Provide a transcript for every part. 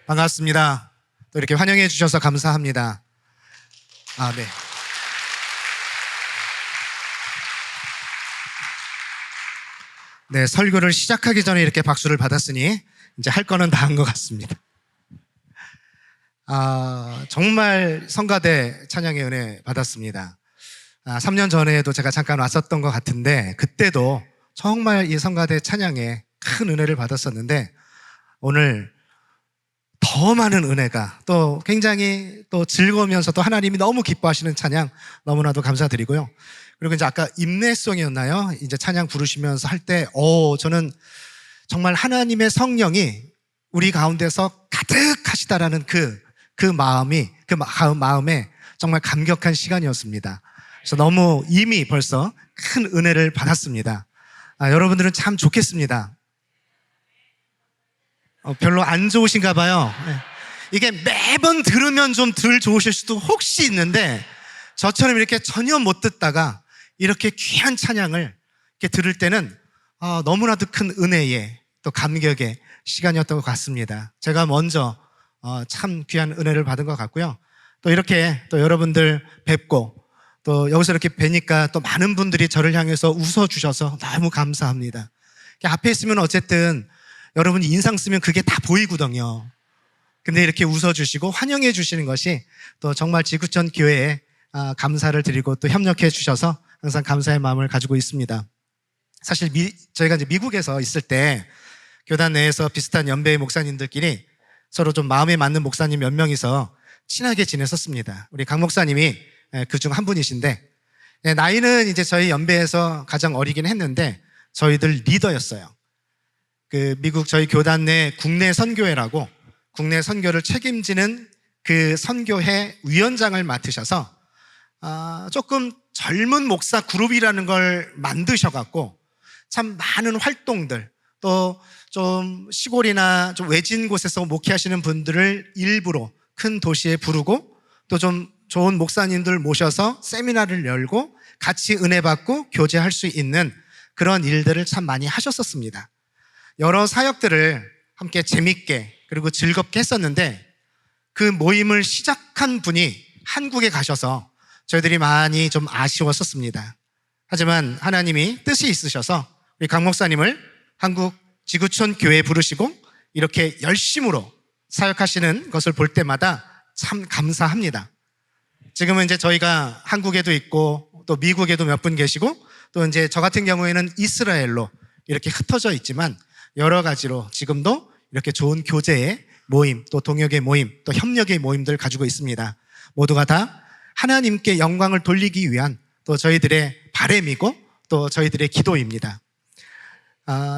반갑습니다. 또 이렇게 환영해 주셔서 감사합니다. 네. 네, 설교를 시작하기 전에 이렇게 박수를 받았으니 이제 할 거는 다 한 것 같습니다. 정말 성가대 찬양의 은혜 받았습니다. 3년 전에도 제가 잠깐 왔었던 것 같은데 그때도 정말 이 성가대 찬양에 큰 은혜를 받았었는데 오늘 더 많은 은혜가 또 굉장히 또 즐거우면서도 하나님이 너무 기뻐하시는 찬양 너무나도 감사드리고요. 그리고 이제 아까 인내송이었나요? 이제 찬양 부르시면서 할 때, 저는 정말 하나님의 성령이 우리 가운데서 가득하시다라는 그 마음에 정말 감격한 시간이었습니다. 그래서 너무 이미 벌써 큰 은혜를 받았습니다. 여러분들은 참 좋겠습니다. 별로 안 좋으신가 봐요. 이게 매번 들으면 좀 덜 좋으실 수도 혹시 있는데 저처럼 이렇게 전혀 못 듣다가 이렇게 귀한 찬양을 이렇게 들을 때는 너무나도 큰 은혜의 또 감격의 시간이었던 것 같습니다. 제가 먼저 참 귀한 은혜를 받은 것 같고요. 또 이렇게 또 여러분들 뵙고 또 여기서 이렇게 뵈니까 또 많은 분들이 저를 향해서 웃어주셔서 너무 감사합니다. 앞에 있으면 어쨌든 여러분이 인상 쓰면 그게 다 보이거든요. 근데 이렇게 웃어주시고 환영해 주시는 것이 또 정말 지구촌 교회에 감사를 드리고 또 협력해 주셔서 항상 감사의 마음을 가지고 있습니다. 사실 저희가 이제 미국에서 있을 때 교단 내에서 비슷한 연배의 목사님들끼리 서로 좀 마음에 맞는 목사님 몇 명이서 친하게 지냈었습니다. 우리 강 목사님이 그중 한 분이신데 나이는 이제 저희 연배에서 가장 어리긴 했는데 저희들 리더였어요. 미국 저희 교단 내 국내 선교회라고 국내 선교를 책임지는 그 선교회 위원장을 맡으셔서 조금 젊은 목사 그룹이라는 걸 만드셔갖고 참 많은 활동들 또 좀 시골이나 좀 외진 곳에서 목회하시는 분들을 일부러 큰 도시에 부르고 또 좀 좋은 목사님들 모셔서 세미나를 열고 같이 은혜 받고 교제할 수 있는 그런 일들을 참 많이 하셨었습니다. 여러 사역들을 함께 재밌게 그리고 즐겁게 했었는데 그 모임을 시작한 분이 한국에 가셔서 저희들이 많이 좀 아쉬웠었습니다. 하지만 하나님이 뜻이 있으셔서 우리 강 목사님을 한국 지구촌 교회에 부르시고 이렇게 열심으로 사역하시는 것을 볼 때마다 참 감사합니다. 지금은 이제 저희가 한국에도 있고 또 미국에도 몇 분 계시고 또 이제 저 같은 경우에는 이스라엘로 이렇게 흩어져 있지만 여러 가지로 지금도 이렇게 좋은 교제의 모임, 또 동역의 모임, 또 협력의 모임들 가지고 있습니다. 모두가 다 하나님께 영광을 돌리기 위한 또 저희들의 바람이고 또 저희들의 기도입니다.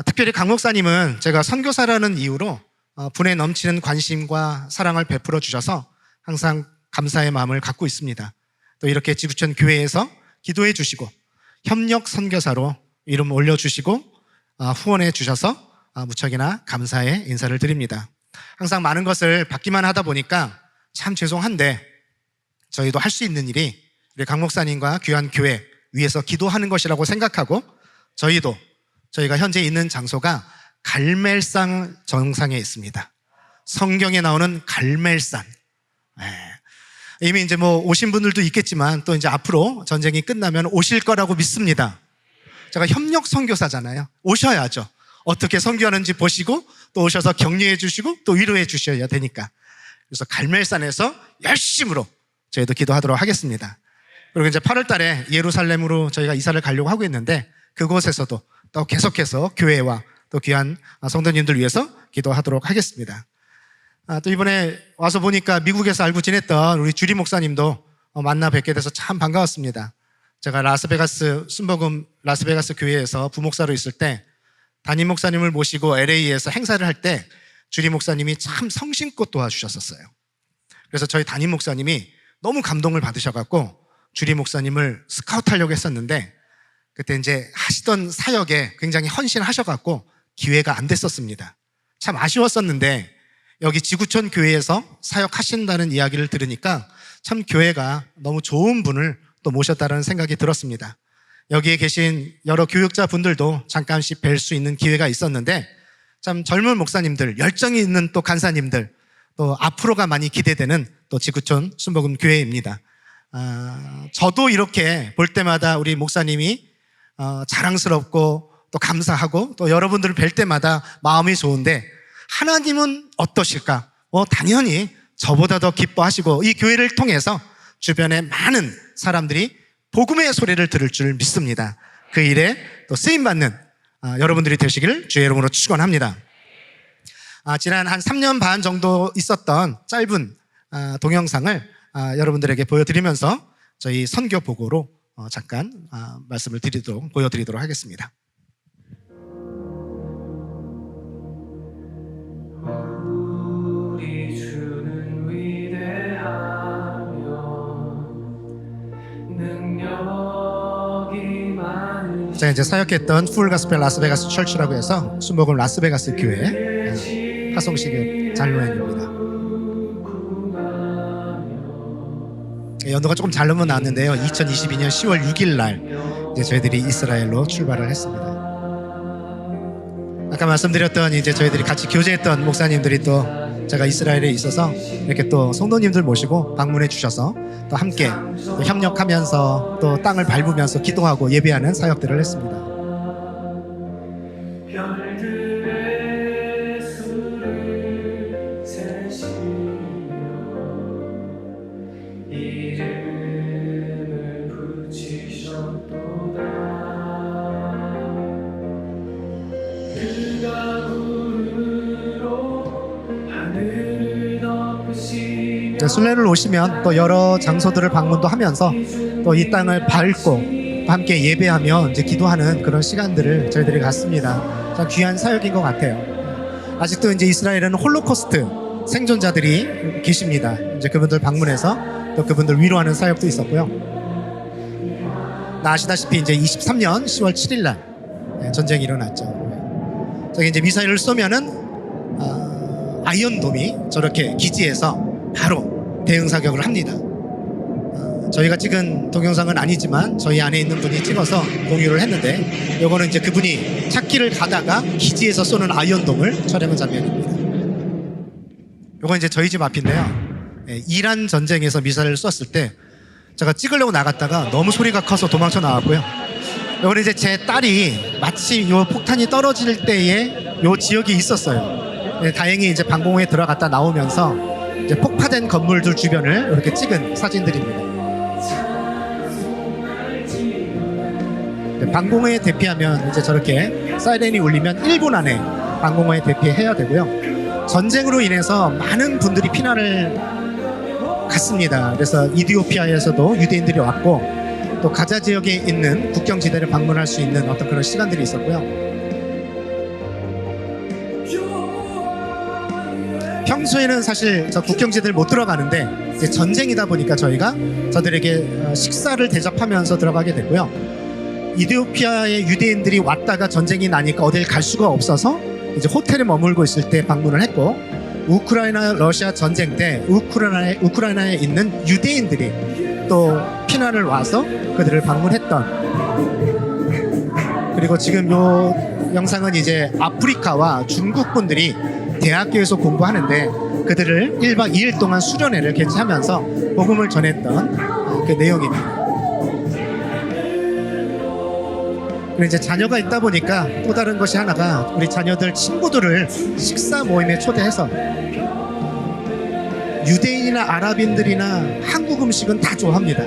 특별히 강 목사님은 제가 선교사라는 이유로 분에 넘치는 관심과 사랑을 베풀어 주셔서 항상 감사의 마음을 갖고 있습니다. 또 이렇게 지구촌 교회에서 기도해 주시고 협력 선교사로 이름 올려주시고 후원해 주셔서 무척이나 감사의 인사를 드립니다. 항상 많은 것을 받기만 하다 보니까 참 죄송한데 저희도 할 수 있는 일이 우리 강 목사님과 귀한 교회 위에서 기도하는 것이라고 생각하고 저희가 현재 있는 장소가 갈멜산 정상에 있습니다. 성경에 나오는 갈멜산. 이미 이제 오신 분들도 있겠지만 또 이제 앞으로 전쟁이 끝나면 오실 거라고 믿습니다. 제가 협력 선교사잖아요. 오셔야죠. 어떻게 선교하는지 보시고 또 오셔서 격려해 주시고 또 위로해 주셔야 되니까. 그래서 갈멜산에서 열심으로 저희도 기도하도록 하겠습니다. 그리고 이제 8월 달에 예루살렘으로 저희가 이사를 가려고 하고 있는데 그곳에서도 또 계속해서 교회와 또 귀한 성도님들 위해서 기도하도록 하겠습니다. 또 이번에 와서 보니까 미국에서 알고 지냈던 우리 주리 목사님도 만나 뵙게 돼서 참 반가웠습니다. 제가 라스베가스 순복음 라스베가스 교회에서 부목사로 있을 때 담임 목사님을 모시고 LA에서 행사를 할 때 주리 목사님이 참 성심껏 도와주셨었어요. 그래서 저희 담임 목사님이 너무 감동을 받으셔갖고 주리 목사님을 스카우트하려고 했었는데 그때 이제 하시던 사역에 굉장히 헌신하셔갖고 기회가 안 됐었습니다. 참 아쉬웠었는데 여기 지구촌 교회에서 사역하신다는 이야기를 들으니까 참 교회가 너무 좋은 분을 또 모셨다는 생각이 들었습니다. 여기에 계신 여러 교육자 분들도 잠깐씩 뵐 수 있는 기회가 있었는데 참 젊은 목사님들, 열정이 있는 또 간사님들 또 앞으로가 많이 기대되는 또 지구촌 순복음 교회입니다. 저도 이렇게 볼 때마다 우리 목사님이 자랑스럽고 또 감사하고 또 여러분들을 뵐 때마다 마음이 좋은데, 하나님은 어떠실까? 당연히 저보다 더 기뻐하시고 이 교회를 통해서 주변에 많은 사람들이 복음의 소리를 들을 줄 믿습니다. 그 일에 또 쓰임받는 여러분들이 되시길 주의 이름으로 축원합니다. 지난 한 3년 반 정도 있었던 짧은 동영상을 여러분들에게 보여드리면서 저희 선교 보고로 잠깐 말씀을 보여드리도록 하겠습니다. 우리 주는 위대하며 능력이 많으시오. 제가 이제 사역했던 풀 가스펠 라스베가스 철치라고 해서 순복음 라스베가스 교회 하송식 장로연입니다. 연도가 조금 잘못 나왔는데요. 2022년 10월 6일 날 이제 저희들이 이스라엘로 출발을 했습니다. 아까 말씀드렸던 이제 저희들이 같이 교제했던 목사님들이 또 제가 이스라엘에 있어서 이렇게 또 성도님들 모시고 방문해 주셔서 또 함께 또 협력하면서 또 땅을 밟으면서 기도하고 예배하는 사역들을 했습니다. 별들의 수를 세시며 이름을 붙이셨도다. 그가 구름으로 하늘을 덮으시며 순례를 오시면 또 여러 장소들을 방문도 하면서 또 이 땅을 밟고 또 함께 예배하며 이제 기도하는 그런 시간들을 저희들이 갖습니다. 참 귀한 사역인 것 같아요. 아직도 이제 이스라엘에는 홀로코스트 생존자들이 계십니다. 이제 그분들 방문해서 또 그분들 위로하는 사역도 있었고요. 아시다시피 이제 23년 10월 7일 날 전쟁이 일어났죠. 저기 이제 미사일을 쏘면은 아이언돔이 저렇게 기지에서 바로 대응 사격을 합니다. 저희가 찍은 동영상은 아니지만 저희 안에 있는 분이 찍어서 공유를 했는데, 요거는 이제 그분이 찾기를 가다가 기지에서 쏘는 아이언돔을 촬영한 장면입니다. 요건 이제 저희 집 앞인데요. 이란 전쟁에서 미사일을 쐈을 때 제가 찍으려고 나갔다가 너무 소리가 커서 도망쳐 나왔고요. 요거는 이제 제 딸이 마치 요 폭탄이 떨어질 때에 요 지역이 있었어요. 다행히 이제 방공호에 들어갔다 나오면서 이제 폭파된 건물들 주변을 이렇게 찍은 사진들입니다. 방공호에 대피하면 이제 저렇게 사이렌이 울리면 1분 안에 방공호에 대피해야 되고요. 전쟁으로 인해서 많은 분들이 피난을 갔습니다. 그래서 이디오피아에서도 유대인들이 왔고 또 가자 지역에 있는 국경지대를 방문할 수 있는 어떤 그런 시간들이 있었고요. 평소에는 사실 저 국경지대를 못 들어가는데 이제 전쟁이다 보니까 저들에게 식사를 대접하면서 들어가게 됐고요. 이디오피아의 유대인들이 왔다가 전쟁이 나니까 어딜 갈 수가 없어서 이제 호텔에 머물고 있을 때 방문을 했고, 우크라이나 러시아 전쟁 때 우크라이나에 있는 유대인들이 또 피난을 와서 그들을 방문했던, 그리고 지금 요 영상은 이제 아프리카와 중국 분들이 대학교에서 공부하는데 그들을 1박 2일 동안 수련회를 개최하면서 복음을 전했던 그 내용입니다. 그리고 이제 자녀가 있다 보니까 또 다른 것이 하나가, 우리 자녀들 친구들을 식사 모임에 초대해서 유대인이나 아랍인들이나 한국 음식은 다 좋아합니다.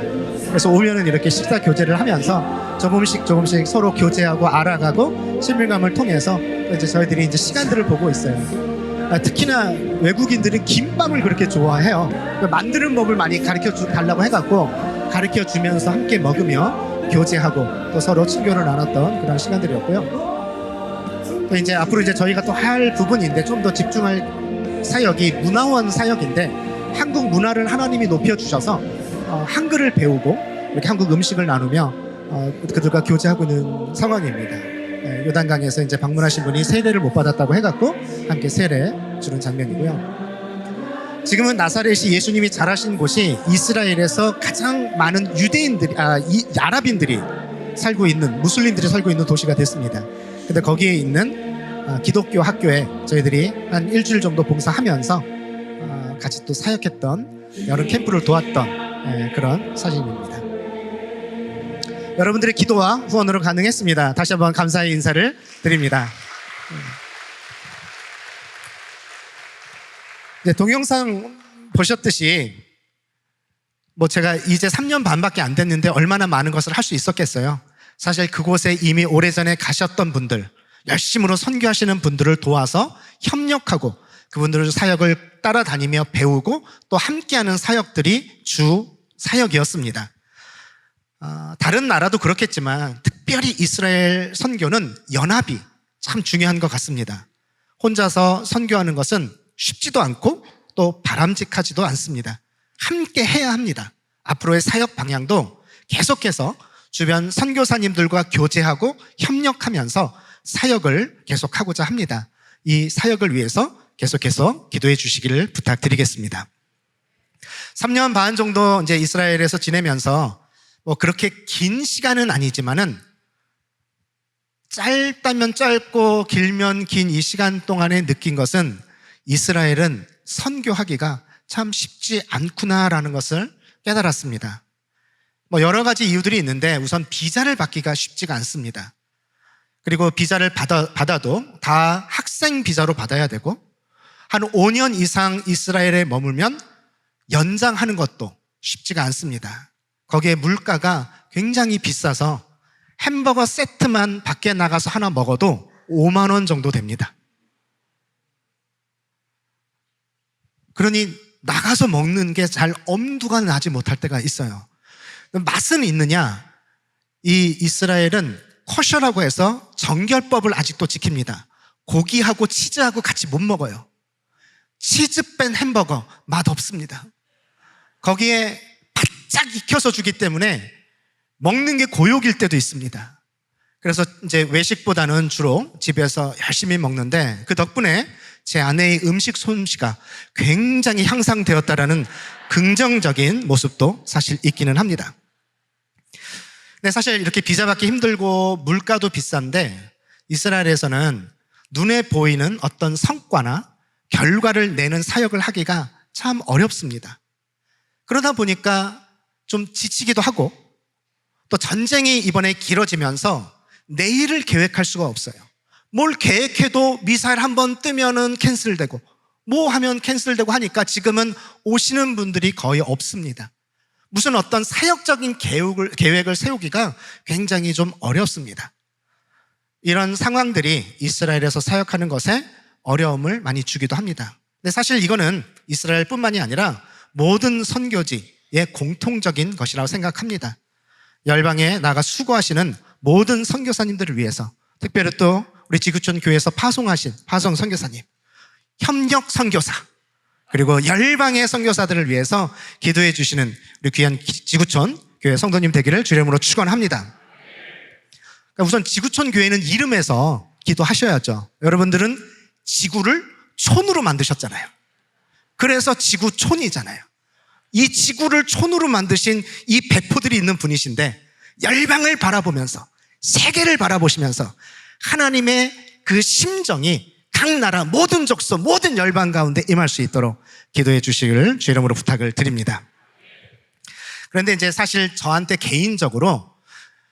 그래서 오면은 이렇게 식사 교제를 하면서 조금씩 서로 교제하고 알아가고 친밀감을 통해서 이제 저희들이 이제 시간들을 보고 있어요. 특히나 외국인들은 김밥을 그렇게 좋아해요. 만드는 법을 많이 가르쳐 달라고 해갖고 가르쳐 주면서 함께 먹으며 교제하고 또 서로 친교를 나눴던 그런 시간들이었고요. 또 이제 앞으로 이제 저희가 또 할 부분인데 좀 더 집중할 사역이 문화원 사역인데, 한국 문화를 하나님이 높여주셔서 한글을 배우고 이렇게 한국 음식을 나누며 그들과 교제하고 있는 상황입니다. 요단강에서 이제 방문하신 분이 세례를 못 받았다고 해갖고 함께 세례 주는 장면이고요. 지금은 나사렛이 예수님이 자라신 곳이 이스라엘에서 가장 많은 유대인들이, 아랍인들이 살고 있는, 무슬림들이 살고 있는 도시가 됐습니다. 근데 거기에 있는 기독교 학교에 저희들이 한 일주일 정도 봉사하면서 같이 또 사역했던 여러 캠프를 도왔던 그런 사진입니다. 여러분들의 기도와 후원으로 가능했습니다. 다시 한번 감사의 인사를 드립니다. 네, 동영상 보셨듯이 제가 이제 3년 반밖에 안 됐는데 얼마나 많은 것을 할 수 있었겠어요. 사실 그곳에 이미 오래전에 가셨던 분들, 열심으로 선교하시는 분들을 도와서 협력하고 그분들의 사역을 따라다니며 배우고 또 함께하는 사역들이 주 사역이었습니다. 다른 나라도 그렇겠지만 특별히 이스라엘 선교는 연합이 참 중요한 것 같습니다. 혼자서 선교하는 것은 쉽지도 않고 또 바람직하지도 않습니다. 함께 해야 합니다. 앞으로의 사역 방향도 계속해서 주변 선교사님들과 교제하고 협력하면서 사역을 계속하고자 합니다. 이 사역을 위해서 계속해서 기도해 주시기를 부탁드리겠습니다. 3년 반 정도 이제 이스라엘에서 지내면서 그렇게 긴 시간은 아니지만은 짧다면 짧고 길면 긴 이 시간 동안에 느낀 것은 이스라엘은 선교하기가 참 쉽지 않구나라는 것을 깨달았습니다. 여러 가지 이유들이 있는데 우선 비자를 받기가 쉽지가 않습니다. 그리고 비자를 받아도 다 학생 비자로 받아야 되고 한 5년 이상 이스라엘에 머물면 연장하는 것도 쉽지가 않습니다. 거기에 물가가 굉장히 비싸서 햄버거 세트만 밖에 나가서 하나 먹어도 5만 원 정도 됩니다. 그러니 나가서 먹는 게 잘 엄두가 나지 못할 때가 있어요. 맛은 있느냐? 이 이스라엘은 코셔라고 해서 정결법을 아직도 지킵니다. 고기하고 치즈하고 같이 못 먹어요. 치즈 뺀 햄버거 맛 없습니다. 거기에 바짝 익혀서 주기 때문에 먹는 게 고역일 때도 있습니다. 그래서 이제 외식보다는 주로 집에서 열심히 먹는데 그 덕분에 제 아내의 음식 솜씨가 굉장히 향상되었다라는 긍정적인 모습도 사실 있기는 합니다. 근데 사실 이렇게 비자 받기 힘들고 물가도 비싼데 이스라엘에서는 눈에 보이는 어떤 성과나 결과를 내는 사역을 하기가 참 어렵습니다. 그러다 보니까 좀 지치기도 하고 또 전쟁이 이번에 길어지면서 내일을 계획할 수가 없어요. 뭘 계획해도 미사일 한번 뜨면은 캔슬되고 뭐 하면 캔슬되고 하니까 지금은 오시는 분들이 거의 없습니다. 무슨 어떤 사역적인 계획을 세우기가 굉장히 좀 어렵습니다. 이런 상황들이 이스라엘에서 사역하는 것에 어려움을 많이 주기도 합니다. 근데 사실 이거는 이스라엘뿐만이 아니라 모든 선교지의 공통적인 것이라고 생각합니다. 열방에 나가 수고하시는 모든 선교사님들을 위해서 특별히 또 우리 지구촌 교회에서 파송하신 파송 선교사님, 협력 선교사, 그리고 열방의 선교사들을 위해서 기도해 주시는 우리 귀한 지구촌 교회 성도님 되기를 주님으로 축원합니다. 그러니까 우선 지구촌 교회는 이름에서 기도하셔야죠. 여러분들은 지구를 촌으로 만드셨잖아요. 그래서 지구촌이잖아요. 이 지구를 촌으로 만드신 이 배포들이 있는 분이신데 열방을 바라보면서 세계를 바라보시면서 하나님의 그 심정이 각 나라 모든 족속 모든 열방 가운데 임할 수 있도록 기도해 주시기를 주의 이름으로 부탁을 드립니다. 그런데 이제 사실 저한테 개인적으로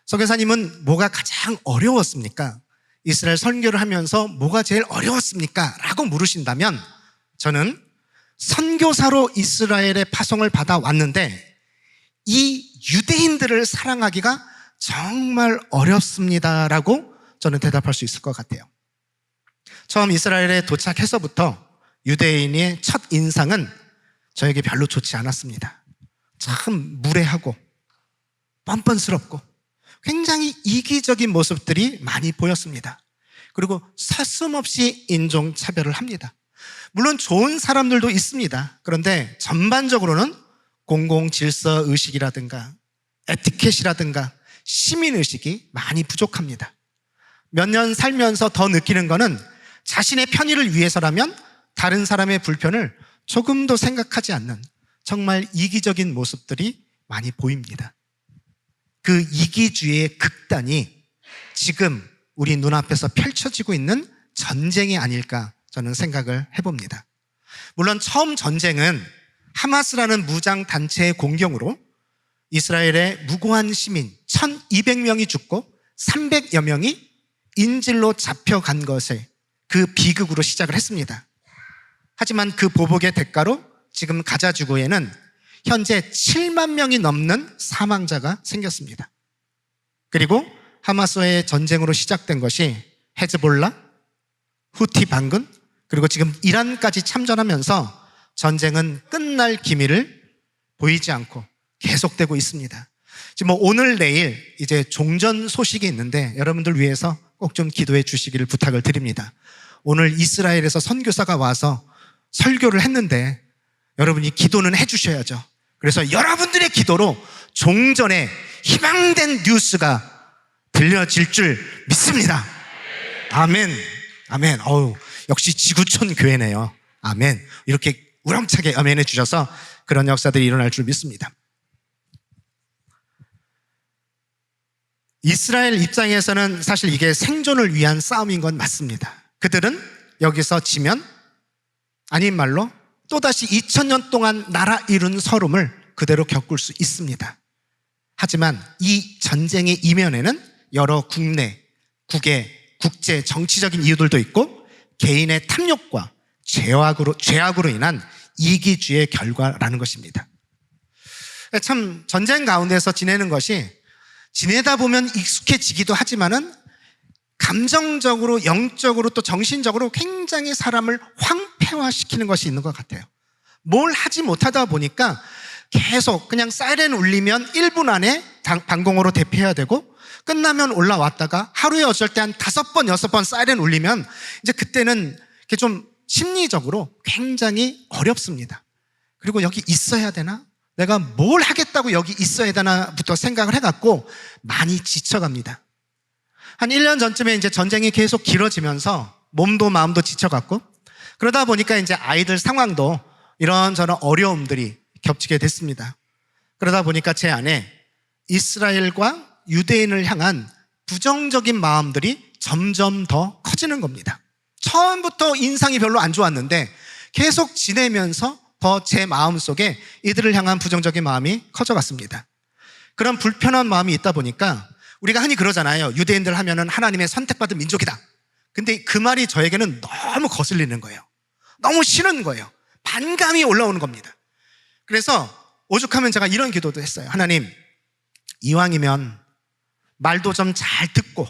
선교사님은 뭐가 가장 어려웠습니까? 이스라엘 선교를 하면서 뭐가 제일 어려웠습니까? 라고 물으신다면 저는 선교사로 이스라엘의 파송을 받아왔는데 이 유대인들을 사랑하기가 정말 어렵습니다라고 저는 대답할 수 있을 것 같아요. 처음 이스라엘에 도착해서부터 유대인의 첫 인상은 저에게 별로 좋지 않았습니다. 참 무례하고 뻔뻔스럽고 굉장히 이기적인 모습들이 많이 보였습니다. 그리고 서슴없이 인종차별을 합니다. 물론 좋은 사람들도 있습니다. 그런데 전반적으로는 공공질서 의식이라든가 에티켓이라든가 시민의식이 많이 부족합니다. 몇 년 살면서 더 느끼는 거는 자신의 편의를 위해서라면 다른 사람의 불편을 조금도 생각하지 않는 정말 이기적인 모습들이 많이 보입니다. 그 이기주의의 극단이 지금 우리 눈앞에서 펼쳐지고 있는 전쟁이 아닐까 저는 생각을 해봅니다. 물론 처음 전쟁은 하마스라는 무장 단체의 공격으로 이스라엘의 무고한 시민 1200명이 죽고 300여 명이 인질로 잡혀간 것을 그 비극으로 시작을 했습니다. 하지만 그 보복의 대가로 지금 가자 지구에는 현재 7만 명이 넘는 사망자가 생겼습니다. 그리고 하마스와의 전쟁으로 시작된 것이 헤즈볼라, 후티 반군, 그리고 지금 이란까지 참전하면서 전쟁은 끝날 기미를 보이지 않고 계속되고 있습니다. 지금 뭐 오늘 내일 이제 종전 소식이 있는데 여러분들 위해서 꼭 좀 기도해 주시기를 부탁을 드립니다. 오늘 이스라엘에서 선교사가 와서 설교를 했는데 여러분이 기도는 해 주셔야죠. 그래서 여러분들의 기도로 종전에 희망된 뉴스가 들려질 줄 믿습니다. 아멘. 아멘. 어우, 역시 지구촌 교회네요. 아멘. 이렇게 우렁차게 아멘해 주셔서 그런 역사들이 일어날 줄 믿습니다. 이스라엘 입장에서는 사실 이게 생존을 위한 싸움인 건 맞습니다. 그들은 여기서 지면 아닌 말로 또다시 2000년 동안 나라 이룬 서름을 그대로 겪을 수 있습니다. 하지만 이 전쟁의 이면에는 여러 국내, 국제, 정치적인 이유들도 있고 개인의 탐욕과 죄악으로 인한 이기주의 결과라는 것입니다. 참 전쟁 가운데서 지내는 것이 지내다 보면 익숙해지기도 하지만은 감정적으로, 영적으로 또 정신적으로 굉장히 사람을 황폐화시키는 것이 있는 것 같아요. 뭘 하지 못하다 보니까 계속 그냥 사이렌 울리면 1분 안에 방공호로 대피해야 되고 끝나면 올라왔다가 하루에 어쩔 때 한 5번, 6번 사이렌 울리면 이제 그때는 이렇게 좀 심리적으로 굉장히 어렵습니다. 그리고 여기 있어야 되나? 내가 뭘 하겠다고 여기 있어야 되나부터 생각을 해갖고 많이 지쳐갑니다. 한 1년 전쯤에 이제 전쟁이 계속 길어지면서 몸도 마음도 지쳐갔고 그러다 보니까 이제 아이들 상황도 이런저런 어려움들이 겹치게 됐습니다. 그러다 보니까 제 안에 이스라엘과 유대인을 향한 부정적인 마음들이 점점 더 커지는 겁니다. 처음부터 인상이 별로 안 좋았는데 계속 지내면서 더 제 마음속에 이들을 향한 부정적인 마음이 커져갔습니다. 그런 불편한 마음이 있다 보니까 우리가 흔히 그러잖아요. 유대인들 하면은 하나님의 선택받은 민족이다. 근데 그 말이 저에게는 너무 거슬리는 거예요. 너무 싫은 거예요. 반감이 올라오는 겁니다. 그래서 오죽하면 제가 이런 기도도 했어요. 하나님, 이왕이면 말도 좀 잘 듣고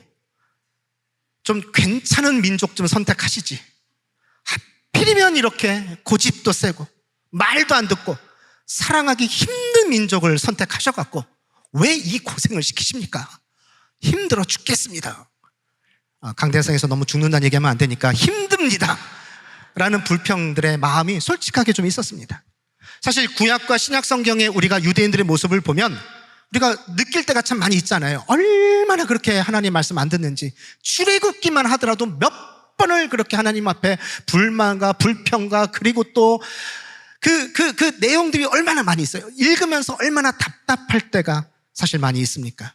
좀 괜찮은 민족 좀 선택하시지. 하필이면 이렇게 고집도 세고 말도 안 듣고 사랑하기 힘든 민족을 선택하셔갖고 왜 이 고생을 시키십니까? 힘들어 죽겠습니다. 강대상에서 너무 죽는다는 얘기하면 안 되니까 힘듭니다 라는 불평들의 마음이 솔직하게 좀 있었습니다. 사실 구약과 신약 성경에 우리가 유대인들의 모습을 보면 우리가 느낄 때가 참 많이 있잖아요. 얼마나 그렇게 하나님 말씀 안 듣는지 출애굽기만 하더라도 몇 번을 그렇게 하나님 앞에 불만과 불평과 그리고 또 그 내용들이 얼마나 많이 있어요. 읽으면서 얼마나 답답할 때가 사실 많이 있습니까?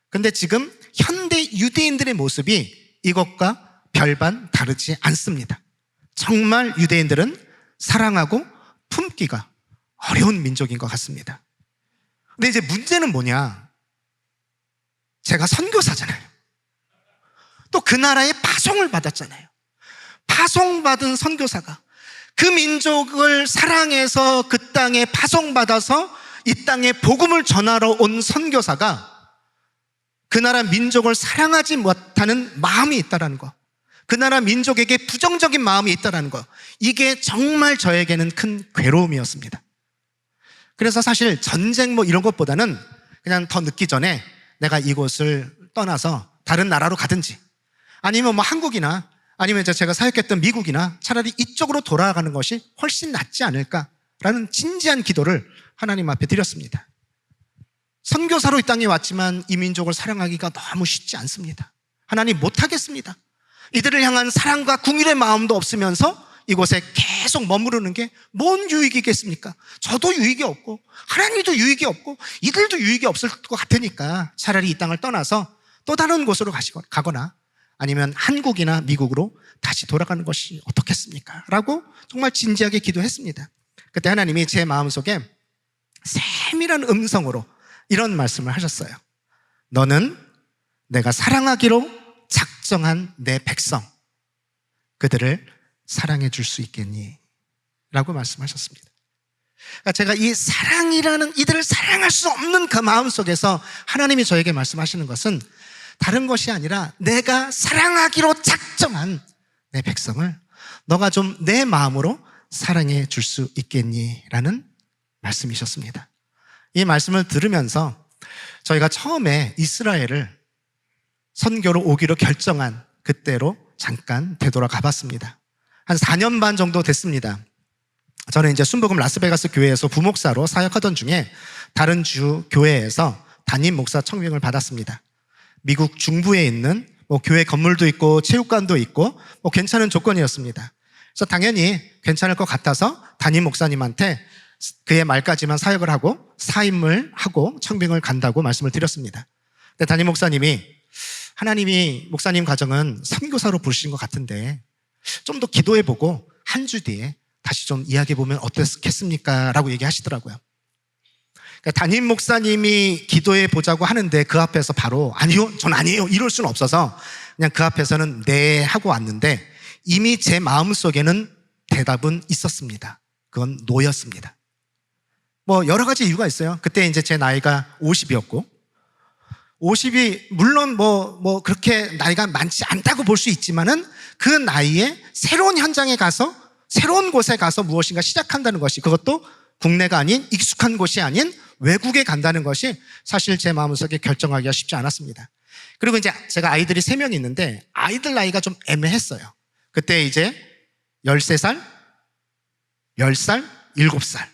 근데 지금 현대 유대인들의 모습이 이것과 별반 다르지 않습니다. 정말 유대인들은 사랑하고 품기가 어려운 민족인 것 같습니다. 근데 이제 문제는 뭐냐? 제가 선교사잖아요. 또 그 나라에 파송을 받았잖아요. 파송받은 선교사가 그 민족을 사랑해서 그 땅에 파송받아서 이 땅에 복음을 전하러 온 선교사가 그 나라 민족을 사랑하지 못하는 마음이 있다는 거, 그 나라 민족에게 부정적인 마음이 있다는 거, 이게 정말 저에게는 큰 괴로움이었습니다. 그래서 사실 전쟁 뭐 이런 것보다는 그냥 더 늦기 전에 내가 이곳을 떠나서 다른 나라로 가든지 아니면 뭐 한국이나 아니면 이제 제가 사역했던 미국이나 차라리 이쪽으로 돌아가는 것이 훨씬 낫지 않을까라는 진지한 기도를 하나님 앞에 드렸습니다. 선교사로 이 땅에 왔지만 이 민족을 사랑하기가 너무 쉽지 않습니다. 하나님 못하겠습니다. 이들을 향한 사랑과 궁일의 마음도 없으면서 이곳에 계속 머무르는 게 뭔 유익이겠습니까? 저도 유익이 없고 하나님도 유익이 없고 이들도 유익이 없을 것 같으니까 차라리 이 땅을 떠나서 또 다른 곳으로 가거나 아니면 한국이나 미국으로 다시 돌아가는 것이 어떻겠습니까? 라고 정말 진지하게 기도했습니다. 그때 하나님이 제 마음속에 세밀한 음성으로 이런 말씀을 하셨어요. 너는 내가 사랑하기로 작정한 내 백성, 그들을 사랑해 줄 수 있겠니? 라고 말씀하셨습니다. 그러니까 제가 이 사랑이라는, 이들을 사랑할 수 없는 그 마음 속에서 하나님이 저에게 말씀하시는 것은 다른 것이 아니라 내가 사랑하기로 작정한 내 백성을 너가 좀 내 마음으로 사랑해 줄 수 있겠니? 라는 말씀이셨습니다. 이 말씀을 들으면서 저희가 처음에 이스라엘을 선교로 오기로 결정한 그때로 잠깐 되돌아가 봤습니다. 한 4년 반 정도 됐습니다. 저는 이제 순복음 라스베가스 교회에서 부목사로 사역하던 중에 다른 주 교회에서 담임 목사 청빙을 받았습니다. 미국 중부에 있는 교회 건물도 있고 체육관도 있고 괜찮은 조건이었습니다. 그래서 당연히 괜찮을 것 같아서 담임 목사님한테 그의 말까지만 사역을 하고 사임을 하고 청빙을 간다고 말씀을 드렸습니다. 근데 담임 목사님이 하나님이 목사님 가정은 선교사로 부르신 것 같은데 좀 더 기도해보고 한 주 뒤에 다시 좀 이야기해보면 어떻겠습니까? 라고 얘기하시더라고요. 그러니까 담임 목사님이 기도해보자고 하는데 그 앞에서 바로 아니요, 전 아니에요, 이럴 수는 없어서 그냥 그 앞에서는 네 하고 왔는데 이미 제 마음속에는 대답은 있었습니다. 그건 노였습니다. 여러 가지 이유가 있어요. 그때 이제 제 나이가 50이었고 50이 물론 그렇게 나이가 많지 않다고 볼 수 있지만은 그 나이에 새로운 현장에 가서 새로운 곳에 가서 무엇인가 시작한다는 것이, 그것도 국내가 아닌 익숙한 곳이 아닌 외국에 간다는 것이 사실 제 마음속에 결정하기가 쉽지 않았습니다. 그리고 이제 제가 아이들이 3명 있는데 아이들 나이가 좀 애매했어요. 그때 이제 13살, 10살, 7살.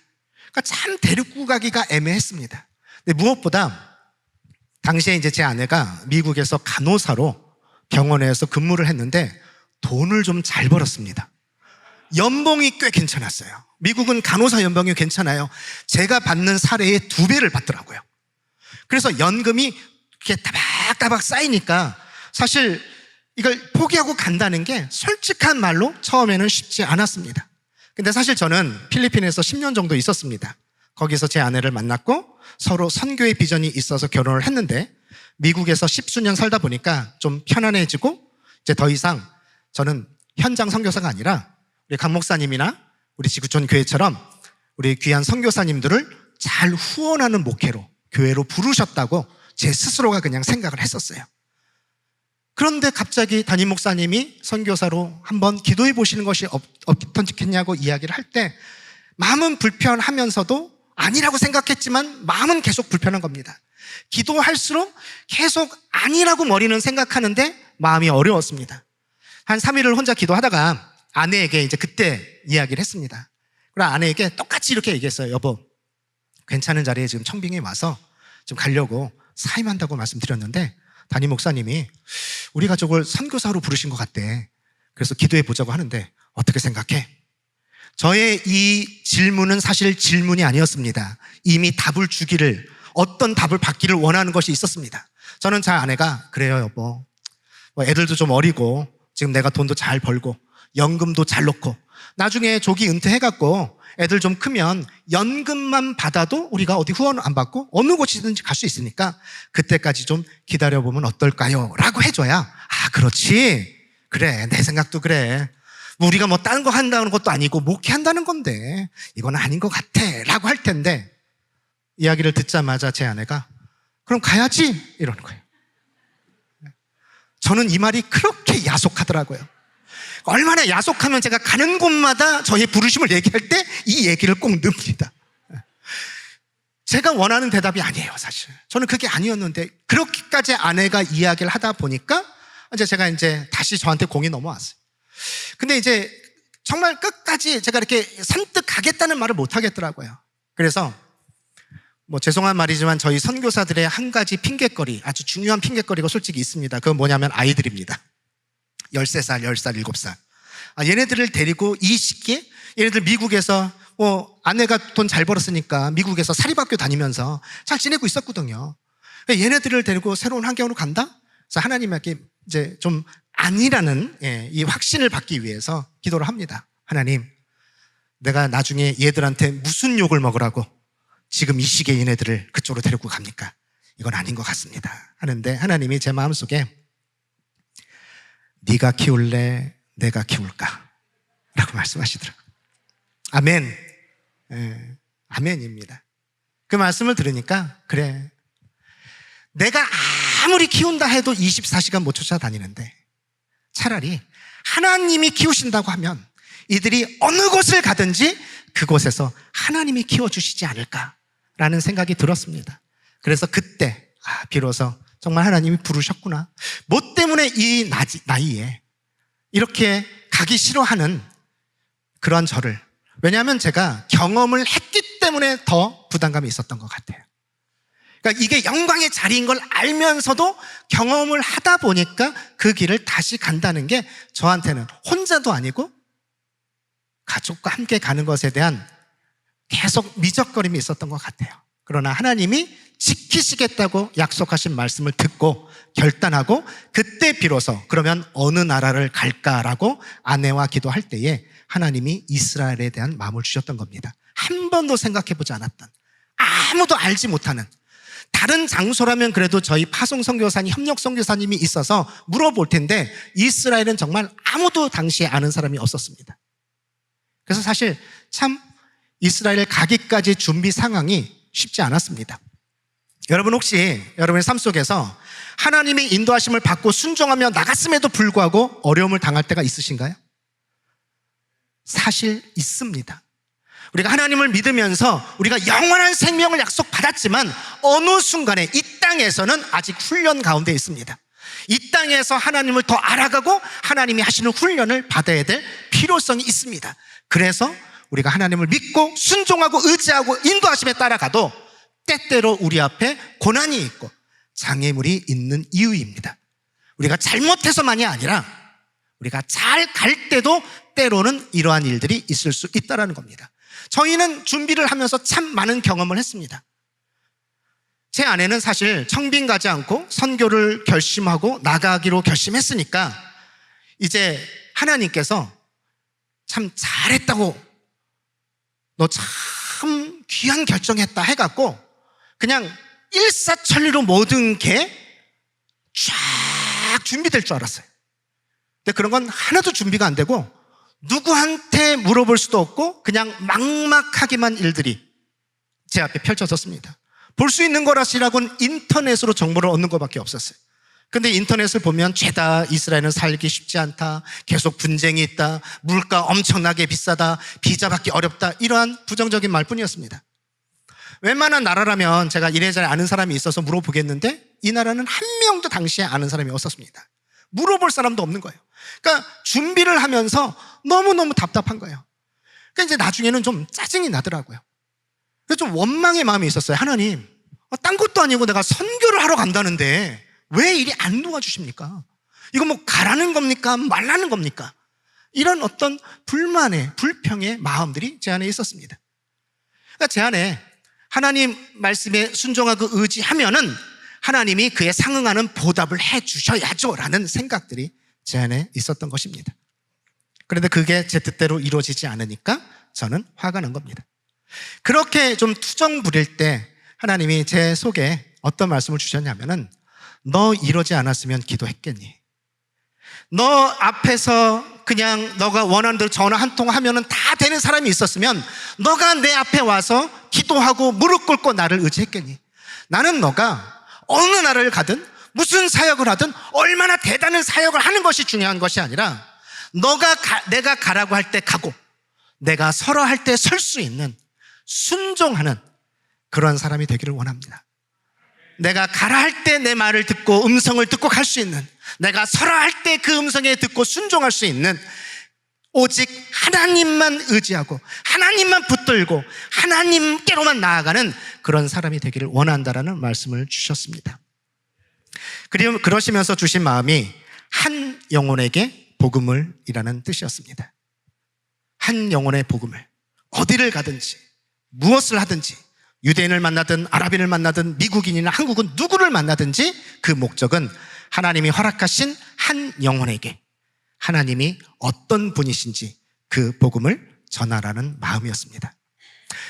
그러니까 참 데리고 가기가 애매했습니다. 근데 무엇보다 당시에 이제 제 아내가 미국에서 간호사로 병원에서 근무를 했는데 돈을 좀 잘 벌었습니다. 연봉이 꽤 괜찮았어요. 미국은 간호사 연봉이 괜찮아요. 제가 받는 사례의 2배를 받더라고요. 그래서 연금이 이렇게 따박따박 쌓이니까 사실 이걸 포기하고 간다는 게 솔직한 말로 처음에는 쉽지 않았습니다. 근데 사실 저는 필리핀에서 10년 정도 있었습니다. 거기서 제 아내를 만났고 서로 선교의 비전이 있어서 결혼을 했는데 미국에서 10수년 살다 보니까 좀 편안해지고 이제 더 이상 저는 현장 선교사가 아니라 우리 강 목사님이나 우리 지구촌 교회처럼 우리 귀한 선교사님들을 잘 후원하는 목회로 교회로 부르셨다고 제 스스로가 그냥 생각을 했었어요. 그런데 갑자기 담임 목사님이 선교사로 한번 기도해 보시는 것이 어떻겠냐고 이야기를 할 때 마음은 불편하면서도 아니라고 생각했지만 마음은 계속 불편한 겁니다. 기도할수록 계속 아니라고 머리는 생각하는데 마음이 어려웠습니다. 한 3일을 혼자 기도하다가 아내에게 이제 그때 이야기를 했습니다. 그리고 아내에게 똑같이 이렇게 얘기했어요. 여보, 괜찮은 자리에 지금 청빙에 와서 좀 가려고 사임한다고 말씀드렸는데 담임 목사님이 우리 가족을 선교사로 부르신 것 같대. 그래서 기도해 보자고 하는데 어떻게 생각해? 저의 이 질문은 사실 질문이 아니었습니다. 이미 답을 주기를, 어떤 답을 받기를 원하는 것이 있었습니다. 저는 제 아내가 그래요 여보, 애들도 좀 어리고 지금 내가 돈도 잘 벌고 연금도 잘 넣고 나중에 조기 은퇴해갖고 애들 좀 크면 연금만 받아도 우리가 어디 후원 안 받고 어느 곳이든지 갈 수 있으니까 그때까지 좀 기다려보면 어떨까요? 라고 해줘야 아 그렇지, 그래 내 생각도 그래, 우리가 다른 거 한다는 것도 아니고 목회한다는 건데 이건 아닌 것 같아 라고 할 텐데 이야기를 듣자마자 제 아내가 그럼 가야지 이러는 거예요. 저는 이 말이 그렇게 야속하더라고요. 얼마나 야속하면 제가 가는 곳마다 저의 부르심을 얘기할 때 이 얘기를 꼭 넣습니다. 제가 원하는 대답이 아니에요 사실. 저는 그게 아니었는데 그렇게까지 아내가 이야기를 하다 보니까 이제 제가 이제 다시 저한테 공이 넘어왔어요. 근데 이제 정말 끝까지 제가 이렇게 선뜻 가겠다는 말을 못 하겠더라고요. 그래서 죄송한 말이지만 저희 선교사들의 한 가지 핑곗거리, 아주 중요한 핑곗거리가 솔직히 있습니다. 그건 뭐냐면 아이들입니다. 13살, 10살, 7살. 얘네들을 데리고 이 시기에 얘네들 미국에서 아내가 돈 잘 벌었으니까 미국에서 사립학교 다니면서 잘 지내고 있었거든요. 얘네들을 데리고 새로운 환경으로 간다? 그래서 하나님에게 이제 좀 아니라는 이 확신을 받기 위해서 기도를 합니다. 하나님, 내가 나중에 얘들한테 무슨 욕을 먹으라고 지금 이 시기에 얘네들을 그쪽으로 데리고 갑니까? 이건 아닌 것 같습니다. 하는데 하나님이 제 마음속에 네가 키울래? 내가 키울까? 라고 말씀하시더라고요. 아멘. 아멘입니다. 그 말씀을 들으니까 그래, 내가 아무리 키운다 해도 24시간 못 쫓아다니는데 차라리 하나님이 키우신다고 하면 이들이 어느 곳을 가든지 그곳에서 하나님이 키워주시지 않을까라는 생각이 들었습니다. 그래서 그때 비로소 정말 하나님이 부르셨구나. 뭐 때문에 이 나이에 이렇게 가기 싫어하는 그런 저를, 왜냐하면 제가 경험을 했기 때문에 더 부담감이 있었던 것 같아요. 그러니까 이게 영광의 자리인 걸 알면서도 경험을 하다 보니까 그 길을 다시 간다는 게 저한테는 혼자도 아니고 가족과 함께 가는 것에 대한 계속 미적거림이 있었던 것 같아요. 그러나 하나님이 지키시겠다고 약속하신 말씀을 듣고 결단하고 그때 비로소 그러면 어느 나라를 갈까라고 아내와 기도할 때에 하나님이 이스라엘에 대한 마음을 주셨던 겁니다. 한 번도 생각해보지 않았던, 아무도 알지 못하는, 다른 장소라면 그래도 저희 파송 선교사님, 협력 선교사님이 있어서 물어볼 텐데 이스라엘은 정말 아무도 당시에 아는 사람이 없었습니다. 그래서 사실 참 이스라엘 가기까지 준비 상황이 쉽지 않았습니다. 여러분, 혹시 여러분의 삶 속에서 하나님의 인도하심을 받고 순종하며 나갔음에도 불구하고 어려움을 당할 때가 있으신가요? 사실 있습니다. 우리가 하나님을 믿으면서 우리가 영원한 생명을 약속받았지만 어느 순간에 이 땅에서는 아직 훈련 가운데 있습니다. 이 땅에서 하나님을 더 알아가고 하나님이 하시는 훈련을 받아야 될 필요성이 있습니다. 그래서 우리가 하나님을 믿고 순종하고 의지하고 인도하심에 따라가도 때때로 우리 앞에 고난이 있고 장애물이 있는 이유입니다. 우리가 잘못해서만이 아니라 우리가 잘 갈 때도 때로는 이러한 일들이 있을 수 있다는 겁니다. 저희는 준비를 하면서 참 많은 경험을 했습니다. 제 아내는 사실 청빙 가지 않고 선교를 결심하고 나가기로 결심했으니까 이제 하나님께서 참 잘했다고, 너 참 귀한 결정했다 해갖고 그냥 일사천리로 모든 게 쫙 준비될 줄 알았어요. 근데 그런 건 하나도 준비가 안 되고 누구한테 물어볼 수도 없고 그냥 막막하게만 일들이 제 앞에 펼쳐졌습니다. 볼 수 있는 거라시라고는 인터넷으로 정보를 얻는 것밖에 없었어요. 근데 인터넷을 보면 죄다, 이스라엘은 살기 쉽지 않다, 계속 분쟁이 있다, 물가 엄청나게 비싸다, 비자 받기 어렵다, 이러한 부정적인 말뿐이었습니다. 웬만한 나라라면 제가 이래저래 아는 사람이 있어서 물어보겠는데 이 나라는 한 명도 당시에 아는 사람이 없었습니다. 물어볼 사람도 없는 거예요. 그러니까 준비를 하면서 너무너무 답답한 거예요. 그러니까 이제 나중에는 좀 짜증이 나더라고요. 그래서 좀 원망의 마음이 있었어요. 하나님, 딴 것도 아니고 내가 선교를 하러 간다는데 왜 이리 안 도와주십니까? 이거 뭐 가라는 겁니까? 말라는 겁니까? 이런 어떤 불만의, 불평의 마음들이 제 안에 있었습니다. 그러니까 제 안에 하나님 말씀에 순종하고 의지하면은 하나님이 그에 상응하는 보답을 해 주셔야죠 라는 생각들이 제 안에 있었던 것입니다. 그런데 그게 제 뜻대로 이루어지지 않으니까 저는 화가 난 겁니다. 그렇게 좀 투정 부릴 때 하나님이 제 속에 어떤 말씀을 주셨냐면은 너 이러지 않았으면 기도했겠니? 너 앞에서 그냥 너가 원하는 대로 전화 한 통 하면은 다 되는 사람이 있었으면 너가 내 앞에 와서 기도하고 무릎 꿇고 나를 의지했겠니? 나는 너가 어느 나라를 가든 무슨 사역을 하든 얼마나 대단한 사역을 하는 것이 중요한 것이 아니라 내가 가라고 할 때 가고 내가 서라 할 때 설 수 있는 순종하는 그런 사람이 되기를 원합니다. 내가 가라 할 때 내 말을 듣고 음성을 듣고 갈 수 있는, 내가 서라 할 때 그 음성에 듣고 순종할 수 있는, 오직 하나님만 의지하고 하나님만 붙들고 하나님께로만 나아가는 그런 사람이 되기를 원한다라는 말씀을 주셨습니다. 그리고 그러시면서 주신 마음이 한 영혼에게 복음을 이라는 뜻이었습니다. 한 영혼의 복음을, 어디를 가든지 무엇을 하든지 유대인을 만나든 아랍인을 만나든 미국인이나 한국은 누구를 만나든지 그 목적은 하나님이 허락하신 한 영혼에게 하나님이 어떤 분이신지 그 복음을 전하라는 마음이었습니다.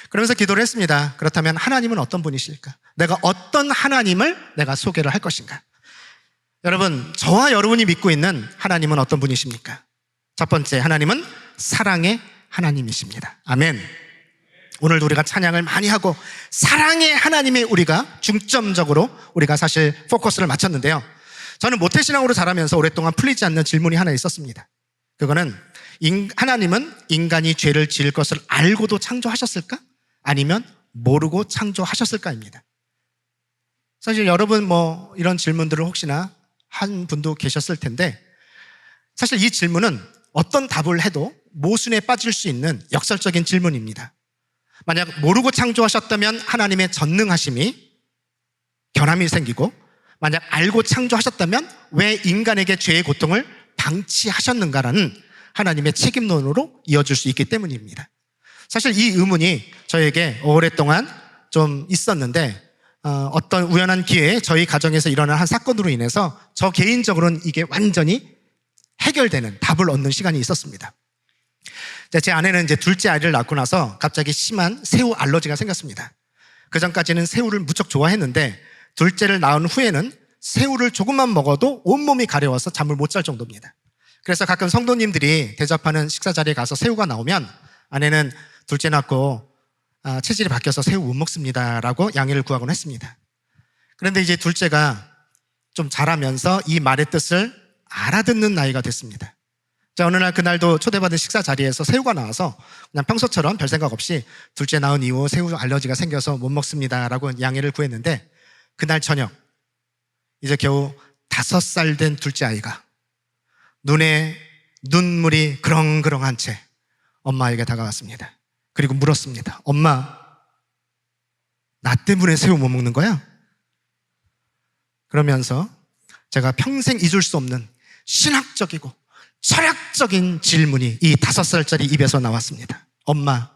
그러면서 기도를 했습니다. 그렇다면 하나님은 어떤 분이실까? 내가 어떤 하나님을 내가 소개를 할 것인가? 여러분, 저와 여러분이 믿고 있는 하나님은 어떤 분이십니까? 첫 번째, 하나님은 사랑의 하나님이십니다. 아멘. 오늘도 우리가 찬양을 많이 하고 사랑의 하나님에 우리가 중점적으로 우리가 사실 포커스를 맞췄는데요. 저는 모태신앙으로 자라면서 오랫동안 풀리지 않는 질문이 하나 있었습니다. 그거는 하나님은 인간이 죄를 지을 것을 알고도 창조하셨을까? 아니면 모르고 창조하셨을까입니다. 사실 여러분 이런 질문들을 혹시나 한 분도 계셨을 텐데 사실 이 질문은 어떤 답을 해도 모순에 빠질 수 있는 역설적인 질문입니다. 만약 모르고 창조하셨다면 하나님의 전능하심이 결함이 생기고, 만약 알고 창조하셨다면 왜 인간에게 죄의 고통을 방치하셨는가라는 하나님의 책임론으로 이어질 수 있기 때문입니다. 사실 이 의문이 저에게 오랫동안 좀 있었는데 어떤 우연한 기회에 저희 가정에서 일어난 한 사건으로 인해서 저 개인적으로는 이게 완전히 해결되는 답을 얻는 시간이 있었습니다. 제 아내는 이제 둘째 아이를 낳고 나서 갑자기 심한 새우 알러지가 생겼습니다. 그 전까지는 새우를 무척 좋아했는데 둘째를 낳은 후에는 새우를 조금만 먹어도 온몸이 가려워서 잠을 못 잘 정도입니다. 그래서 가끔 성도님들이 대접하는 식사 자리에 가서 새우가 나오면 아내는 둘째 낳고 체질이 바뀌어서 새우 못 먹습니다 라고 양해를 구하곤 했습니다. 그런데 이제 둘째가 좀 자라면서 이 말의 뜻을 알아듣는 나이가 됐습니다. 자, 어느 날 그날도 초대받은 식사 자리에서 새우가 나와서 그냥 평소처럼 별 생각 없이 둘째 낳은 이후 새우 알러지가 생겨서 못 먹습니다 라고 양해를 구했는데, 그날 저녁 이제 겨우 5살 된 둘째 아이가 눈에 눈물이 그렁그렁한 채 엄마에게 다가왔습니다. 그리고 물었습니다. 엄마, 나 때문에 새우 못 먹는 거야? 그러면서 제가 평생 잊을 수 없는 신학적이고 철학적인 질문이 이 5살짜리 입에서 나왔습니다. 엄마,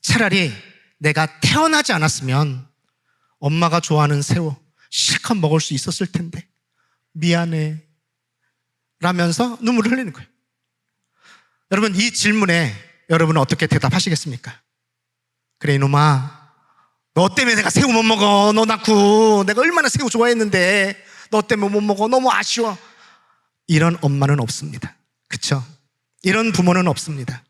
차라리 내가 태어나지 않았으면 엄마가 좋아하는 새우 실컷 먹을 수 있었을 텐데 미안해 라면서 눈물을 흘리는 거예요. 여러분, 이 질문에 여러분은 어떻게 대답하시겠습니까? 그래 이놈아, 너 때문에 내가 새우 못 먹어. 너 낳고 내가 얼마나 새우 좋아했는데 너 때문에 못 먹어. 너무 아쉬워. 이런 엄마는 없습니다. 그렇죠? 이런 부모는 없습니다.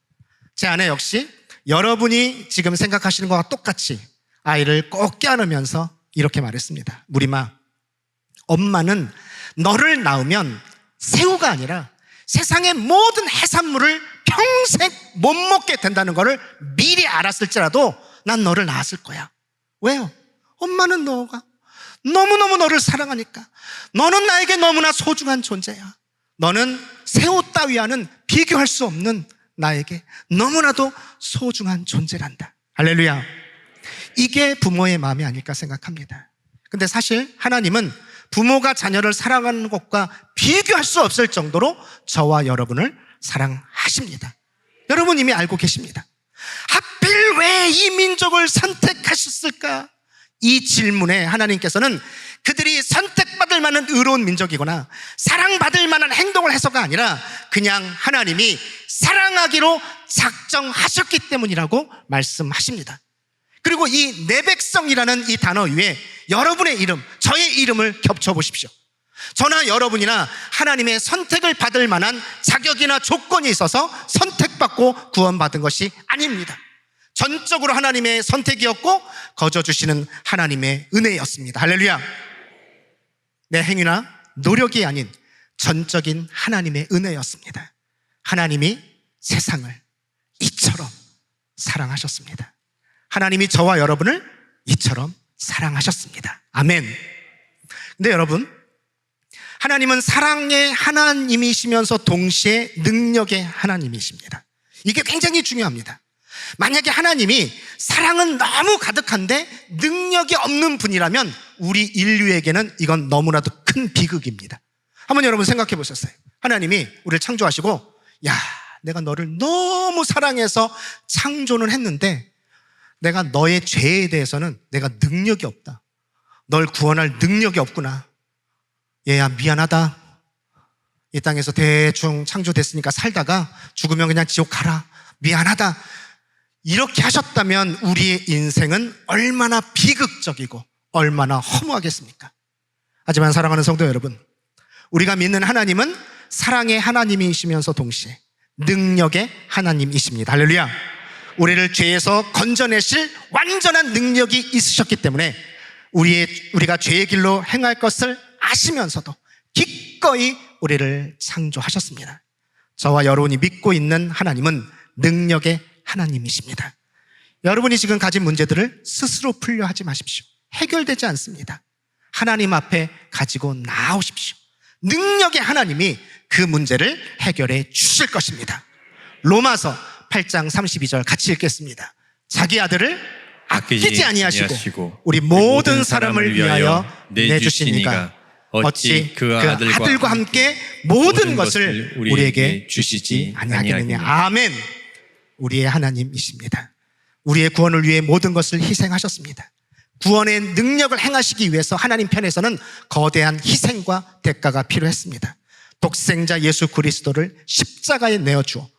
제 아내 역시 여러분이 지금 생각하시는 것과 똑같이 아이를 꼭 껴안으면서 이렇게 말했습니다. 무리마, 엄마는 너를 낳으면 새우가 아니라 세상의 모든 해산물을 평생 못 먹게 된다는 것을 미리 알았을지라도 난 너를 낳았을 거야. 왜요? 엄마는 너가 너무너무 너를 사랑하니까. 너는 나에게 너무나 소중한 존재야. 너는 새우 따위와는 비교할 수 없는 나에게 너무나도 소중한 존재란다. 할렐루야. 이게 부모의 마음이 아닐까 생각합니다. 근데 사실 하나님은 부모가 자녀를 사랑하는 것과 비교할 수 없을 정도로 저와 여러분을 사랑하십니다. 여러분 이미 알고 계십니다. 하필 왜 이 민족을 선택하셨을까? 이 질문에 하나님께서는 그들이 선택받을 만한 의로운 민족이거나 사랑받을 만한 행동을 해서가 아니라 그냥 하나님이 사랑하기로 작정하셨기 때문이라고 말씀하십니다. 그리고 이 내 백성이라는 이 단어 위에 여러분의 이름, 저의 이름을 겹쳐보십시오. 저나 여러분이나 하나님의 선택을 받을 만한 자격이나 조건이 있어서 선택받고 구원받은 것이 아닙니다. 전적으로 하나님의 선택이었고 거저주시는 하나님의 은혜였습니다. 할렐루야. 내 행위나 노력이 아닌 전적인 하나님의 은혜였습니다. 하나님이 세상을 이처럼 사랑하셨습니다. 하나님이 저와 여러분을 이처럼 사랑하셨습니다. 아멘. 근데 여러분, 하나님은 사랑의 하나님이시면서 동시에 능력의 하나님이십니다. 이게 굉장히 중요합니다. 만약에 하나님이 사랑은 너무 가득한데 능력이 없는 분이라면 우리 인류에게는 이건 너무나도 큰 비극입니다. 한번 여러분 생각해 보셨어요? 하나님이 우리를 창조하시고, 야, 내가 너를 너무 사랑해서 창조는 했는데 내가 너의 죄에 대해서는 내가 능력이 없다. 널 구원할 능력이 없구나. 얘야 미안하다. 이 땅에서 대충 창조됐으니까 살다가 죽으면 그냥 지옥 가라, 미안하다, 이렇게 하셨다면 우리의 인생은 얼마나 비극적이고 얼마나 허무하겠습니까? 하지만 사랑하는 성도 여러분, 우리가 믿는 하나님은 사랑의 하나님이시면서 동시에 능력의 하나님이십니다. 할렐루야. 우리를 죄에서 건져내실 완전한 능력이 있으셨기 때문에 우리가 죄의 길로 행할 것을 아시면서도 기꺼이 우리를 창조하셨습니다. 저와 여러분이 믿고 있는 하나님은 능력의 하나님이십니다. 여러분이 지금 가진 문제들을 스스로 풀려 하지 마십시오. 해결되지 않습니다. 하나님 앞에 가지고 나오십시오. 능력의 하나님이 그 문제를 해결해 주실 것입니다. 로마서 8장 32절 같이 읽겠습니다. 자기 아들을 아끼지 아니하시고 우리 모든 사람을 위하여 내주시니가 어찌 그 아들과 함께 모든 것을 우리에게 주시지 아니하겠느냐. 아멘. 우리의 하나님이십니다. 우리의 구원을 위해 모든 것을 희생하셨습니다. 구원의 능력을 행하시기 위해서 하나님 편에서는 거대한 희생과 대가가 필요했습니다. 독생자 예수 그리스도를 십자가에 내어주어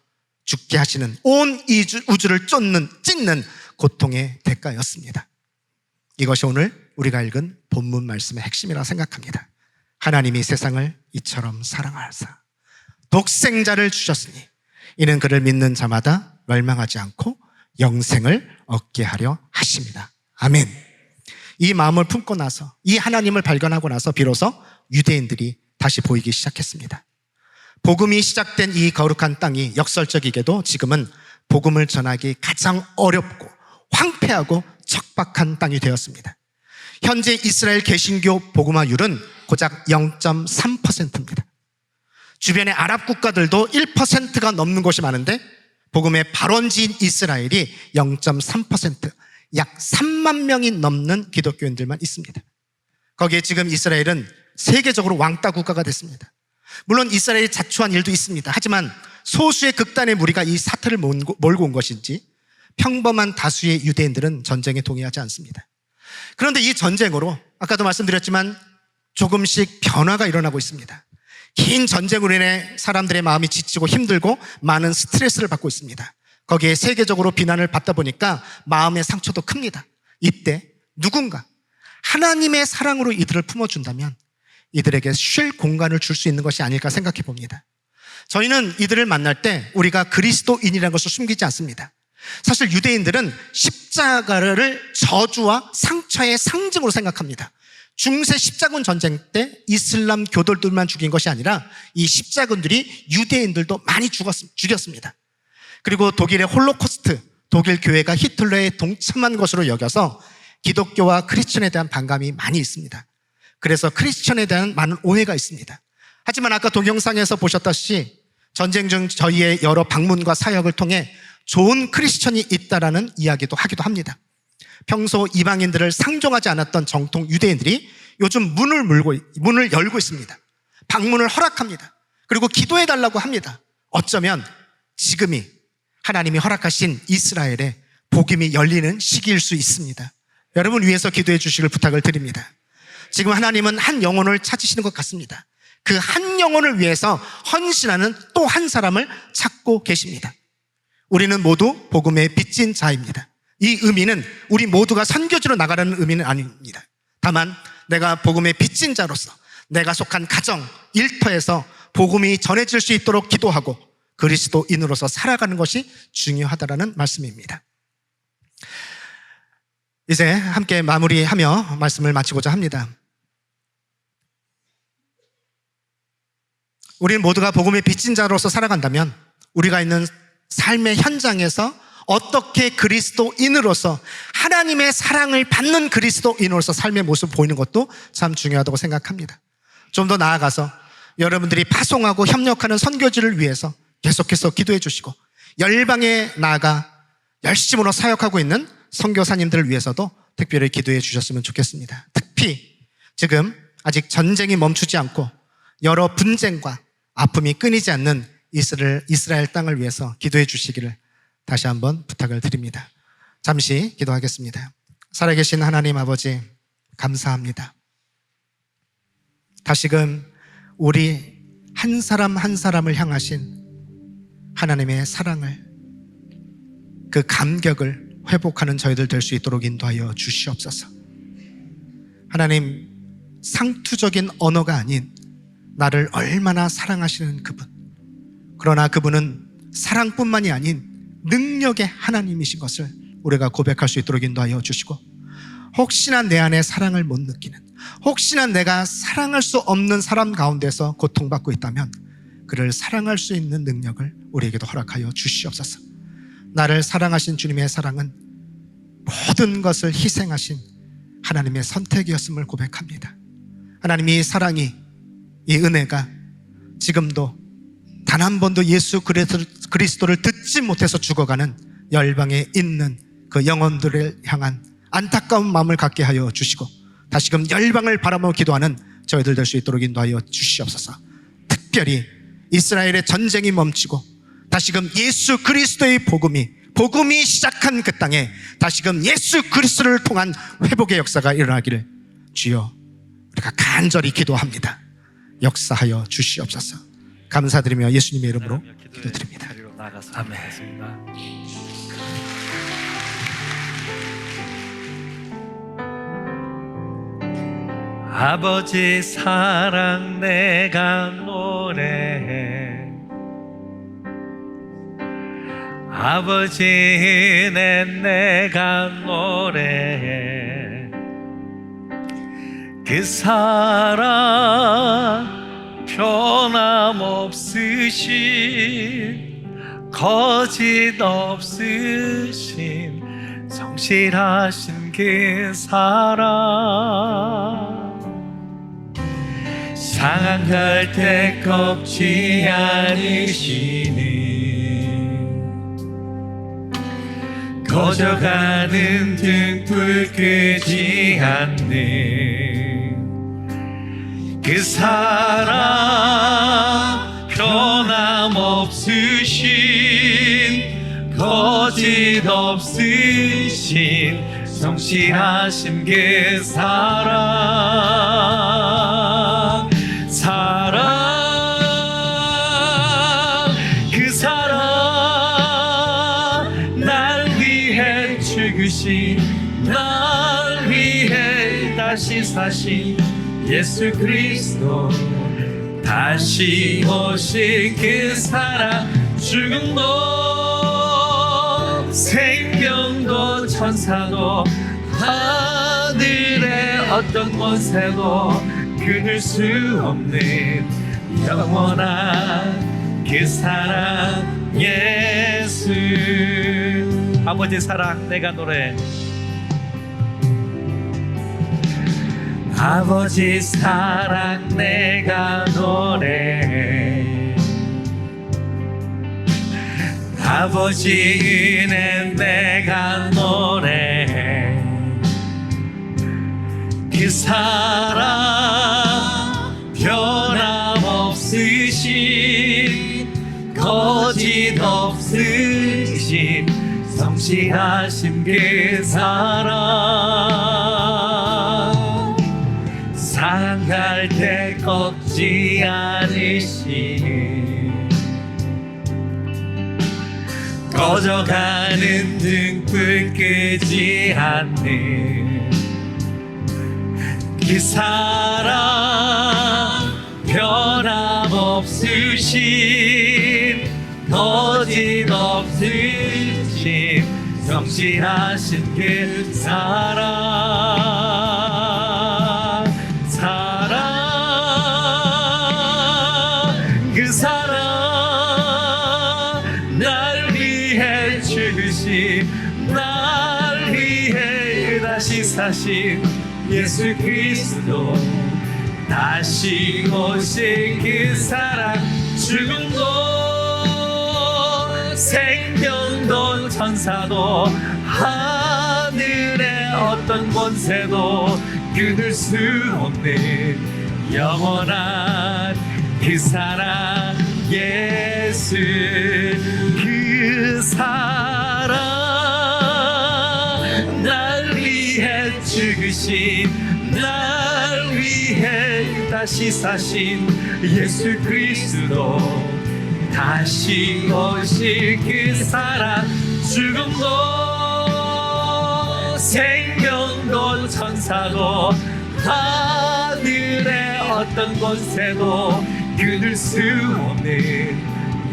죽게 하시는 온 우주를 찢는 고통의 대가였습니다. 이것이 오늘 우리가 읽은 본문 말씀의 핵심이라고 생각합니다. 하나님이 세상을 이처럼 사랑하사 독생자를 주셨으니 이는 그를 믿는 자마다 멸망하지 않고 영생을 얻게 하려 하십니다. 아멘. 이 마음을 품고 나서, 이 하나님을 발견하고 나서 비로소 유대인들이 다시 보이기 시작했습니다. 복음이 시작된 이 거룩한 땅이 역설적이게도 지금은 복음을 전하기 가장 어렵고 황폐하고 척박한 땅이 되었습니다. 현재 이스라엘 개신교 복음화율은 고작 0.3%입니다. 주변의 아랍 국가들도 1%가 넘는 곳이 많은데 복음의 발원지인 이스라엘이 0.3%, 약 3만 명이 넘는 기독교인들만 있습니다. 거기에 지금 이스라엘은 세계적으로 왕따 국가가 됐습니다. 물론 이스라엘이 자초한 일도 있습니다. 하지만 소수의 극단의 무리가 이 사태를 몰고 온 것인지 평범한 다수의 유대인들은 전쟁에 동의하지 않습니다. 그런데 이 전쟁으로 아까도 말씀드렸지만 조금씩 변화가 일어나고 있습니다. 긴 전쟁으로 인해 사람들의 마음이 지치고 힘들고 많은 스트레스를 받고 있습니다. 거기에 세계적으로 비난을 받다 보니까 마음의 상처도 큽니다. 이때 누군가 하나님의 사랑으로 이들을 품어준다면 이들에게 쉴 공간을 줄 수 있는 것이 아닐까 생각해 봅니다. 저희는 이들을 만날 때 우리가 그리스도인이라는 것을 숨기지 않습니다. 사실 유대인들은 십자가를 저주와 상처의 상징으로 생각합니다. 중세 십자군 전쟁 때 이슬람 교도들만 죽인 것이 아니라 이 십자군들이 유대인들도 많이 죽였습니다. 그리고 독일의 홀로코스트, 독일 교회가 히틀러에 동참한 것으로 여겨서 기독교와 크리스천에 대한 반감이 많이 있습니다. 그래서 크리스천에 대한 많은 오해가 있습니다. 하지만 아까 동영상에서 보셨다시피 전쟁 중 저희의 여러 방문과 사역을 통해 좋은 크리스천이 있다라는 이야기도 하기도 합니다. 평소 이방인들을 상종하지 않았던 정통 유대인들이 요즘 문을 열고 있습니다. 방문을 허락합니다. 그리고 기도해달라고 합니다. 어쩌면 지금이 하나님이 허락하신 이스라엘의 복음이 열리는 시기일 수 있습니다. 여러분 위해서 기도해 주시길 부탁을 드립니다. 지금 하나님은 한 영혼을 찾으시는 것 같습니다. 그 한 영혼을 위해서 헌신하는 또 한 사람을 찾고 계십니다. 우리는 모두 복음의 빚진 자입니다. 이 의미는 우리 모두가 선교지로 나가라는 의미는 아닙니다. 다만 내가 복음의 빚진 자로서 내가 속한 가정, 일터에서 복음이 전해질 수 있도록 기도하고 그리스도인으로서 살아가는 것이 중요하다라는 말씀입니다. 이제 함께 마무리하며 말씀을 마치고자 합니다. 우리는 모두가 복음의 빚진 자로서 살아간다면 우리가 있는 삶의 현장에서 어떻게 그리스도인으로서 하나님의 사랑을 받는 그리스도인으로서 삶의 모습을 보이는 것도 참 중요하다고 생각합니다. 좀 더 나아가서 여러분들이 파송하고 협력하는 선교지를 위해서 계속해서 기도해 주시고 열방에 나아가 열심으로 사역하고 있는 선교사님들을 위해서도 특별히 기도해 주셨으면 좋겠습니다. 특히 지금 아직 전쟁이 멈추지 않고 여러 분쟁과 아픔이 끊이지 않는 이스라엘 땅을 위해서 기도해 주시기를 다시 한번 부탁을 드립니다. 잠시 기도하겠습니다. 살아계신 하나님 아버지 감사합니다. 다시금 우리 한 사람 한 사람을 향하신 하나님의 사랑을, 그 감격을 회복하는 저희들 될 수 있도록 인도하여 주시옵소서. 하나님, 상투적인 언어가 아닌 나를 얼마나 사랑하시는 그분, 그러나 그분은 사랑뿐만이 아닌 능력의 하나님이신 것을 우리가 고백할 수 있도록 인도하여 주시고, 혹시나 내 안에 사랑을 못 느끼는, 혹시나 내가 사랑할 수 없는 사람 가운데서 고통받고 있다면 그를 사랑할 수 있는 능력을 우리에게도 허락하여 주시옵소서. 나를 사랑하신 주님의 사랑은 모든 것을 희생하신 하나님의 선택이었음을 고백합니다. 하나님, 이 사랑이, 이 은혜가 지금도 단 한 번도 예수 그리스도를 듣지 못해서 죽어가는 열방에 있는 그 영혼들을 향한 안타까운 마음을 갖게 하여 주시고, 다시금 열방을 바라보며 기도하는 저희들 될 수 있도록 인도하여 주시옵소서. 특별히 이스라엘의 전쟁이 멈추고 다시금 예수 그리스도의 복음이 시작한 그 땅에 다시금 예수 그리스도를 통한 회복의 역사가 일어나기를 주여 우리가 간절히 기도합니다. 역사하여 주시옵소서. 감사드리며 예수님의 이름으로 기도드립니다. 아멘. 아버지 사랑 내가 노래해, 아버지 은혜 내가 노래해. 그 사랑 변함없으신, 거짓 없으신, 성실하신 그 사랑, 상할 때 꺾지 않으시니, 거저가는 등불 끄지 않는 그 사랑, 변함없으신, 거짓 없으신, 성실하신 그 사랑, 그 사랑, 날 위해 죽으신, 날 위해 다시 사신 예수 그리스도, 다시 오신 그 사랑, 죽음도 생명도 천사도 하늘의 어떤 권세도 끊을 수 없는 영원한 그 사랑 예수. 아버지 사랑 내가 노래, 아버지 사랑 내가 노래, 아버지 은혜 내가 노래. 그 사랑 변함없으신, 거짓 없으신, 성실하신 그 사랑, 상할 때 꺾지 않으신, 꺼져가는 등불 끄지 않는 그 사랑, 변함없으신, 거짓 없으신, 성실하신 그 사랑, 그 사랑, 날 위해 죽으신, 날 위해 다시 사신 예수 그리스도, 다시 오신 그 사랑, 죽음도 생명도 천사도 하늘의 어떤 권세도 끊을 수 없는 영원한 그 사랑 예수. 그 사랑 날 위해 죽으신 날 위해 다시 사신 예수 그리스도 다시 오실 그 사랑 죽음도 생명도 천사도 하늘의 어떤 권세도 끊을 수 없는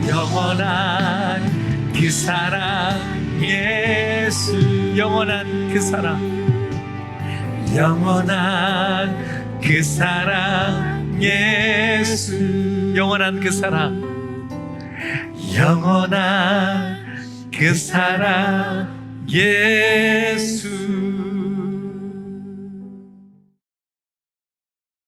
영원한 그 사랑 예수 영원한 그 사랑 영원한 그 사랑 예수 영원한 그 사랑 영원한 그 사랑 예수